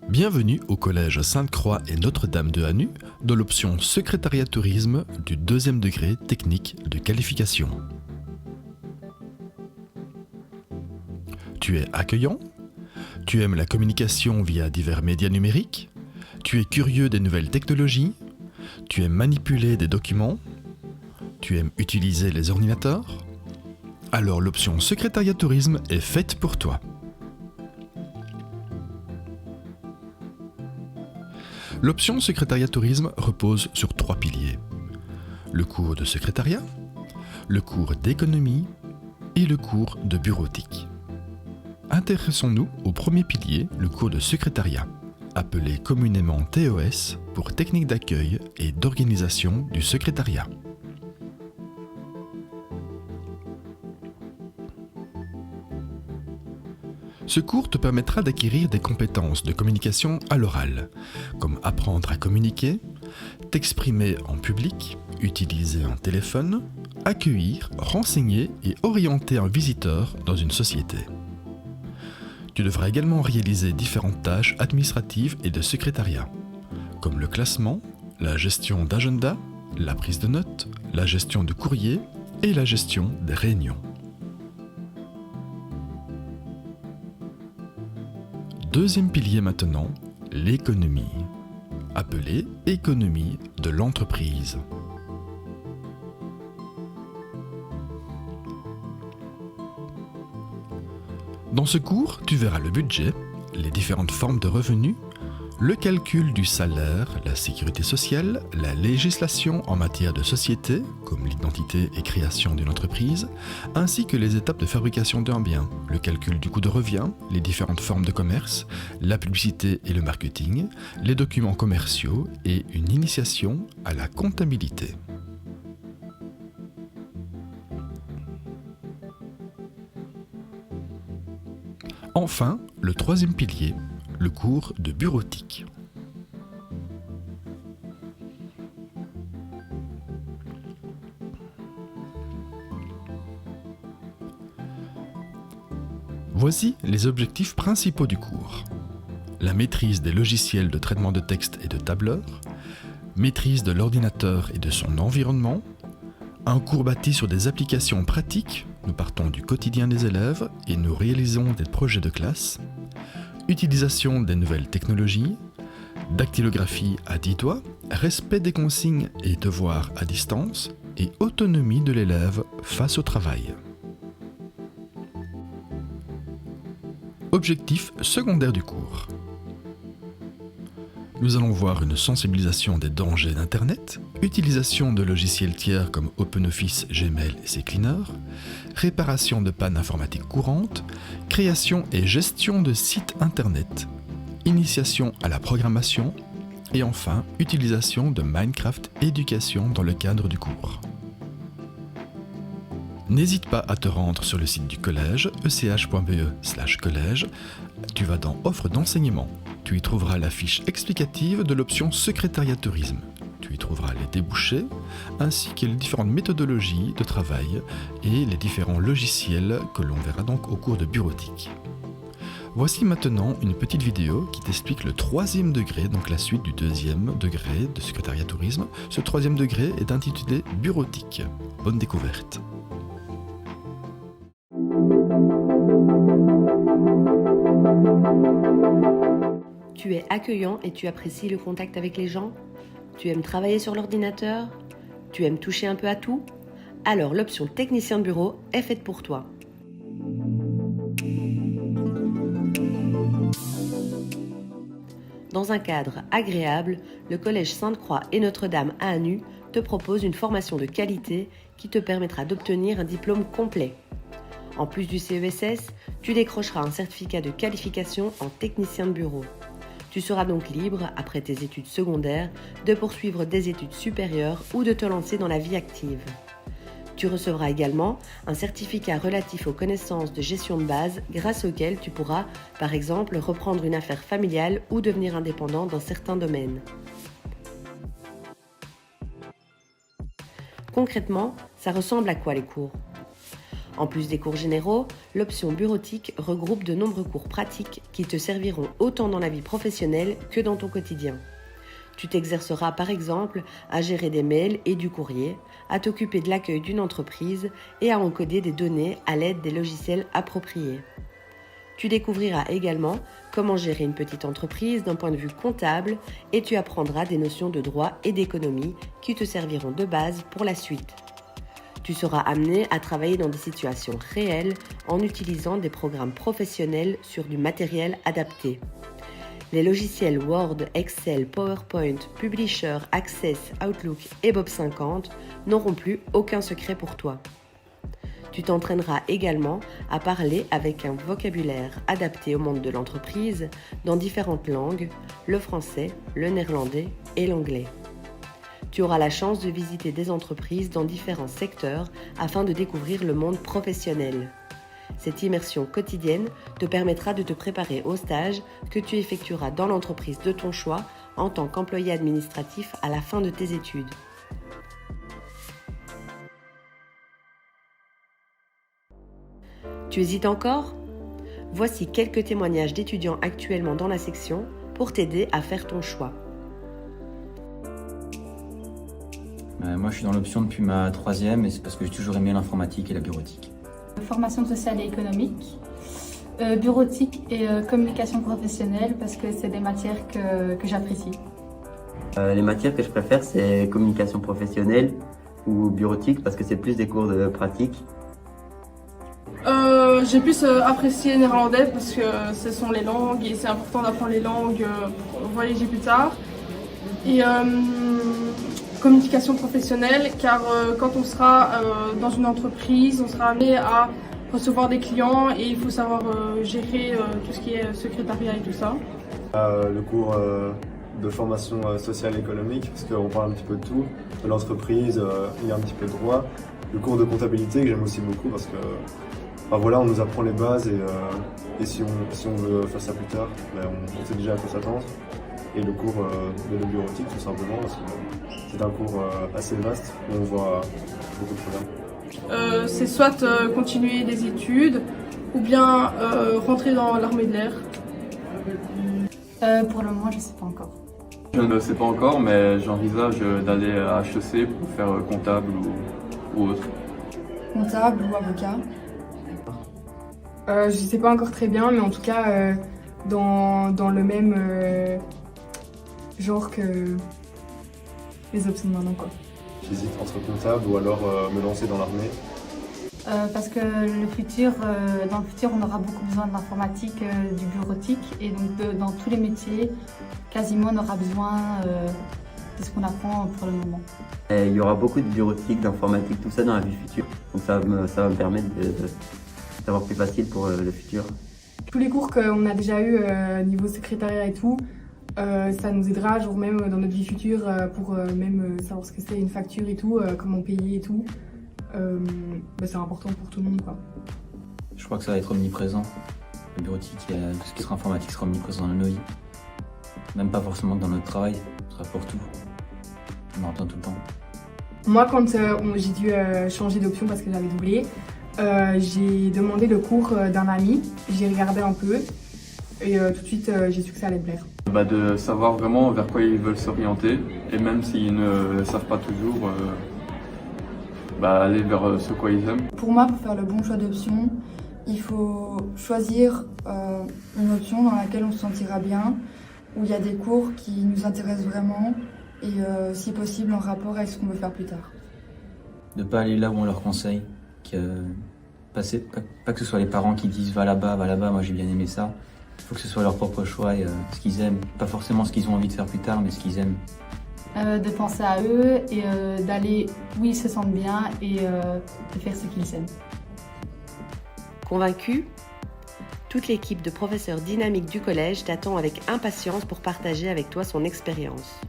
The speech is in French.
Bienvenue au collège Sainte-Croix et Notre-Dame de Hanu dans l'option secrétariat tourisme du deuxième degré technique de qualification. Tu es accueillant? Tu aimes la communication via divers médias numériques? Tu es curieux des nouvelles technologies? Tu aimes manipuler des documents? Tu aimes utiliser les ordinateurs? Alors l'option secrétariat tourisme est faite pour toi. L'option secrétariat tourisme repose sur 3 piliers. Le cours de secrétariat, le cours d'économie et le cours de bureautique. Intéressons-nous au premier pilier, le cours de secrétariat, appelé communément TOS pour technique d'accueil et d'organisation du secrétariat. Ce cours te permettra d'acquérir des compétences de communication à l'oral, comme apprendre à communiquer, t'exprimer en public, utiliser un téléphone, accueillir, renseigner et orienter un visiteur dans une société. Tu devras également réaliser différentes tâches administratives et de secrétariat, comme le classement, la gestion d'agenda, la prise de notes, la gestion de courrier et la gestion des réunions. Deuxième pilier maintenant, l'économie, appelée économie de l'entreprise. Dans ce cours, tu verras le budget, les différentes formes de revenus, le calcul du salaire, la sécurité sociale, la législation en matière de société, comme l'identité et création d'une entreprise, ainsi que les étapes de fabrication d'un bien, le calcul du coût de revient, les différentes formes de commerce, la publicité et le marketing, les documents commerciaux et une initiation à la comptabilité. Enfin, le troisième pilier, le cours de bureautique. Voici les objectifs principaux du cours. La maîtrise des logiciels de traitement de texte et de tableur, maîtrise de l'ordinateur et de son environnement, un cours bâti sur des applications pratiques, nous partons du quotidien des élèves et nous réalisons des projets de classe, utilisation des nouvelles technologies, dactylographie à 10 doigts, respect des consignes et devoirs à distance et autonomie de l'élève face au travail. Objectif secondaire du cours. Nous allons voir une sensibilisation des dangers d'Internet, utilisation de logiciels tiers comme OpenOffice, Gmail et CCleaner, réparation de pannes informatiques courantes, création et gestion de sites Internet, initiation à la programmation et enfin utilisation de Minecraft Éducation dans le cadre du cours. N'hésite pas à te rendre sur le site du collège, ech.be/collège. Tu vas dans Offre d'enseignement. Tu y trouveras la fiche explicative de l'option secrétariat tourisme. Tu y trouveras les débouchés, ainsi que les différentes méthodologies de travail et les différents logiciels que l'on verra donc au cours de bureautique. Voici maintenant une petite vidéo qui t'explique le troisième degré, donc la suite du deuxième degré de secrétariat tourisme. Ce troisième degré est intitulé bureautique. Bonne découverte. Tu es accueillant et tu apprécies le contact avec les gens? Tu aimes travailler sur l'ordinateur? Tu aimes toucher un peu à tout? Alors l'option technicien de bureau est faite pour toi. Dans un cadre agréable, le collège Sainte-Croix et Notre-Dame à Hanu te propose une formation de qualité qui te permettra d'obtenir un diplôme complet. En plus du CESS, tu décrocheras un certificat de qualification en technicien de bureau. Tu seras donc libre, après tes études secondaires, de poursuivre des études supérieures ou de te lancer dans la vie active. Tu recevras également un certificat relatif aux connaissances de gestion de base grâce auquel tu pourras, par exemple, reprendre une affaire familiale ou devenir indépendant dans certains domaines. Concrètement, ça ressemble à quoi les cours ? En plus des cours généraux, l'option bureautique regroupe de nombreux cours pratiques qui te serviront autant dans la vie professionnelle que dans ton quotidien. Tu t'exerceras par exemple à gérer des mails et du courrier, à t'occuper de l'accueil d'une entreprise et à encoder des données à l'aide des logiciels appropriés. Tu découvriras également comment gérer une petite entreprise d'un point de vue comptable et tu apprendras des notions de droit et d'économie qui te serviront de base pour la suite. Tu seras amené à travailler dans des situations réelles en utilisant des programmes professionnels sur du matériel adapté. Les logiciels Word, Excel, PowerPoint, Publisher, Access, Outlook et Bob 50 n'auront plus aucun secret pour toi. Tu t'entraîneras également à parler avec un vocabulaire adapté au monde de l'entreprise dans différentes langues, le français, le néerlandais et l'anglais. Tu auras la chance de visiter des entreprises dans différents secteurs afin de découvrir le monde professionnel. Cette immersion quotidienne te permettra de te préparer au stage que tu effectueras dans l'entreprise de ton choix en tant qu'employé administratif à la fin de tes études. Tu hésites encore ? Voici quelques témoignages d'étudiants actuellement dans la section pour t'aider à faire ton choix. Moi, je suis dans l'option depuis ma troisième et c'est parce que j'ai toujours aimé l'informatique et la bureautique. Formation sociale et économique, bureautique et communication professionnelle parce que c'est des matières que j'apprécie. Les matières que je préfère, c'est communication professionnelle ou bureautique parce que c'est plus des cours de pratique. J'ai plus apprécié néerlandais parce que ce sont les langues et c'est important d'apprendre les langues pour voyager plus tard. Et communication professionnelle car quand on sera dans une entreprise, on sera amené à recevoir des clients et il faut savoir gérer tout ce qui est secrétariat et tout ça. Le cours de formation sociale et économique parce qu'on parle un petit peu de tout, de l'entreprise, il y a un petit peu de droit. Le cours de comptabilité que j'aime aussi beaucoup parce que voilà, on nous apprend les bases et si on veut faire ça plus tard, on sait déjà à quoi s'attendre. Et le cours de bureautique tout simplement parce que c'est un cours assez vaste où on voit beaucoup de problèmes. C'est soit continuer des études ou bien rentrer dans l'armée de l'air. Pour le moment, je ne sais pas encore. Je ne sais pas encore, mais j'envisage d'aller à HEC pour faire comptable ou autre. Comptable ou avocat. Je ne sais pas encore très bien, mais en tout cas dans le même genre que les options de maintenant, quoi. J'hésite entre comptable ou alors me lancer dans l'armée. Parce que dans le futur, on aura beaucoup besoin de l'informatique, du bureautique et donc dans tous les métiers, quasiment on aura besoin de ce qu'on apprend pour le moment. Et il y aura beaucoup de bureautique, d'informatique, tout ça dans la vie future. Donc ça va me permettre d'avoir plus facile pour le futur. Tous les cours qu'on a déjà eu niveau secrétariat et tout, ça nous aidera genre même dans notre vie future pour même savoir ce que c'est une facture et tout, comment payer et tout. C'est important pour tout le monde, quoi. Je crois que ça va être omniprésent. La bureautique, tout ce qui sera informatique sera omniprésent dans nos vies. Même pas forcément dans notre travail, ce sera pour tout. On entend tout le temps. Moi, quand j'ai dû changer d'option parce que j'avais doublé, j'ai demandé le cours d'un ami, j'ai regardé un peu et tout de suite j'ai su que ça allait me plaire. De savoir vraiment vers quoi ils veulent s'orienter et même s'ils ne savent pas toujours, aller vers ce quoi ils aiment. Pour moi, pour faire le bon choix d'option, il faut choisir une option dans laquelle on se sentira bien, où il y a des cours qui nous intéressent vraiment et si possible en rapport avec ce qu'on veut faire plus tard. De pas aller là où on leur conseille, pas que ce soit les parents qui disent va là-bas, moi j'ai bien aimé ça. Il faut que ce soit leur propre choix et ce qu'ils aiment, pas forcément ce qu'ils ont envie de faire plus tard, mais ce qu'ils aiment. De penser à eux et d'aller où ils se sentent bien et de faire ce qu'ils aiment. Convaincu ? Toute l'équipe de professeurs dynamiques du collège t'attend avec impatience pour partager avec toi son expérience.